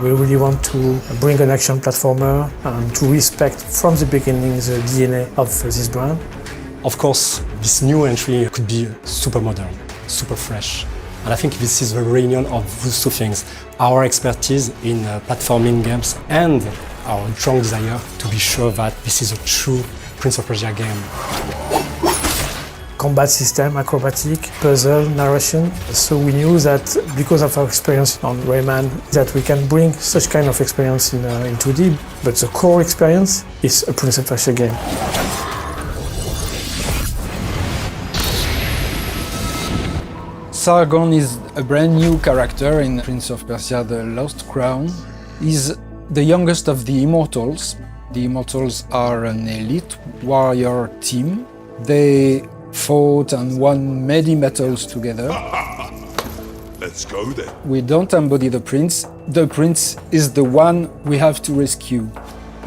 We really want to bring an action platformer and to respect from the beginning the DNA of this brand. Of course, this new entry could be super modern, super fresh. And I think this is the reunion of those two things. Our expertise in platforming games and our strong desire to be sure that this is a true Prince of Persia game. Combat system, acrobatic, puzzle, narration. So we knew that because of our experience on Rayman, that we can bring such kind of experience in 2D, but the core experience is a Prince of Persia game. Sargon is a brand new character in Prince of Persia: The Lost Crown. He's the youngest of the Immortals. The Immortals are an elite warrior team. They fought and won many battles together. Let's go then. We don't embody the prince. The prince is the one we have to rescue.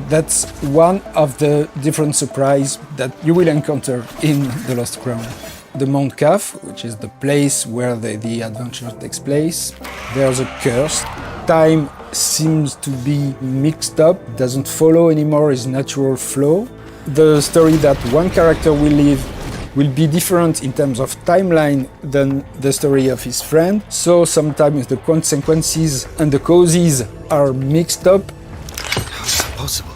That's one of the different surprises that you will encounter in The Lost Crown. The Mount Kaf, which is the place where the adventure takes place, there's a curse. Time seems to be mixed up, doesn't follow anymore its natural flow. The story that one character will live will be different in terms of timeline than the story of his friend. So sometimes the consequences and the causes are mixed up. How is that possible?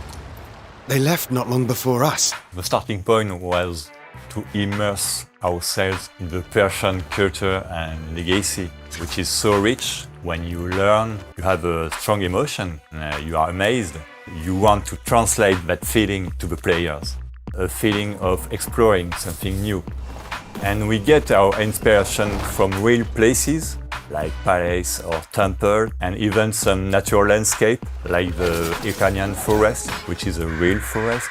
They left not long before us. The starting point was to immerse ourselves in the Persian culture and legacy, which is so rich. When you learn, you have a strong emotion, you are amazed. You want to translate that feeling to the players, a feeling of exploring something new. And we get our inspiration from real places, like palace or temple, and even some natural landscape, like the Iranian forest, which is a real forest.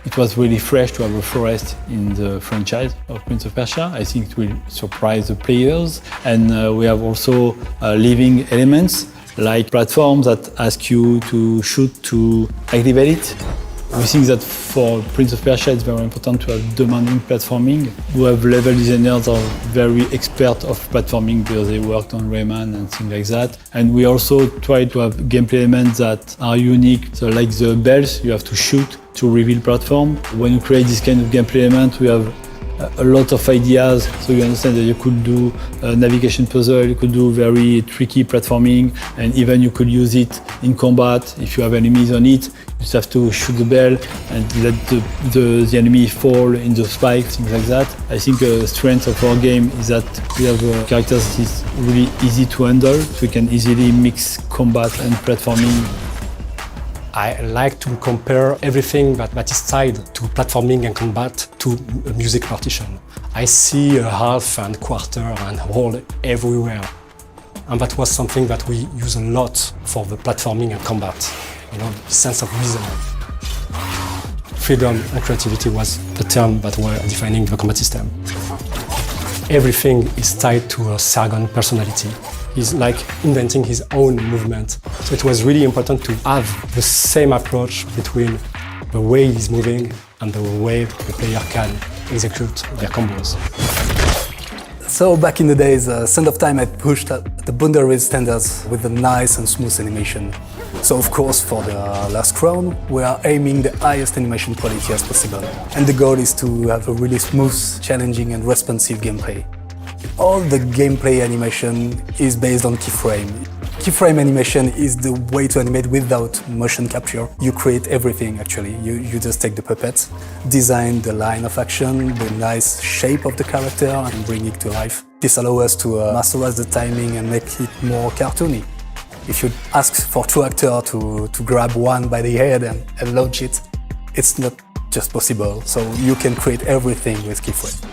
It was really fresh to have a forest in the franchise of Prince of Persia. I think it will surprise the players. And we have also living elements like platforms that ask you to shoot to activate it. We think that for Prince of Persia it's very important to have demanding platforming. We have level designers that are very expert of platforming because they worked on Rayman and things like that. And we also try to have gameplay elements that are unique. So like the bells, you have to shoot to reveal platform. When you create this kind of gameplay element, we have a lot of ideas, so you understand that you could do a navigation puzzle, you could do very tricky platforming, and even you could use it in combat. If you have enemies on it, you just have to shoot the bell and let the enemy fall in the spike, things like that. I think the strength of our game is that we have characters that is really easy to handle, so we can easily mix combat and platforming. I like to compare everything that is tied to platforming and combat to a music partition. I see a half and quarter and whole everywhere. And that was something that we use a lot for the platforming and combat. You know, the sense of rhythm. Freedom and creativity was the term that were defining the combat system. Everything is tied to a Sargon personality. He's like inventing his own movement. So it was really important to have the same approach between the way he's moving and the way the player can execute their combos. So back in the days, Sand of Time had pushed the boundaries standards with a nice and smooth animation. So of course for the Last Crown, we are aiming the highest animation quality as possible. And the goal is to have a really smooth, challenging and responsive gameplay. All the gameplay animation is based on keyframe. Keyframe animation is the way to animate without motion capture. You create everything actually. You just take the puppet, design the line of action, the nice shape of the character and bring it to life. This allows us to masterize the timing and make it more cartoony. If you ask for two actors to grab one by the head and launch it, it's not just possible. So you can create everything with keyframe.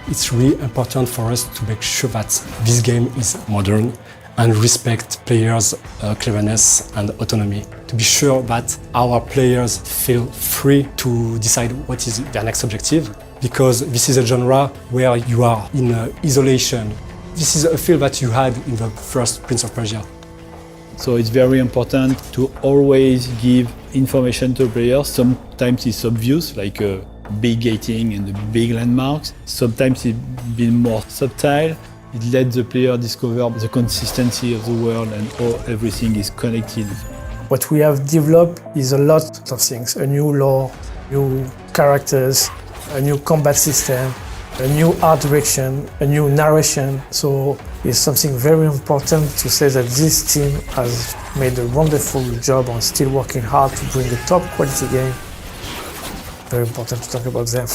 It's really important for us to make sure that this game is modern and respect players' cleverness and autonomy. To be sure that our players feel free to decide what is their next objective, because this is a genre where you are in isolation. This is a feel that you had in the first Prince of Persia. So it's very important to always give information to players. Sometimes it's obvious, like big gating and the big landmarks. Sometimes it's been more subtle. It lets the player discover the consistency of the world and how everything is connected. What we have developed is a lot of things, a new lore, new characters, a new combat system, a new art direction, a new narration. So it's something very important to say that this team has made a wonderful job on still working hard to bring a top quality game. Very important to talk about them.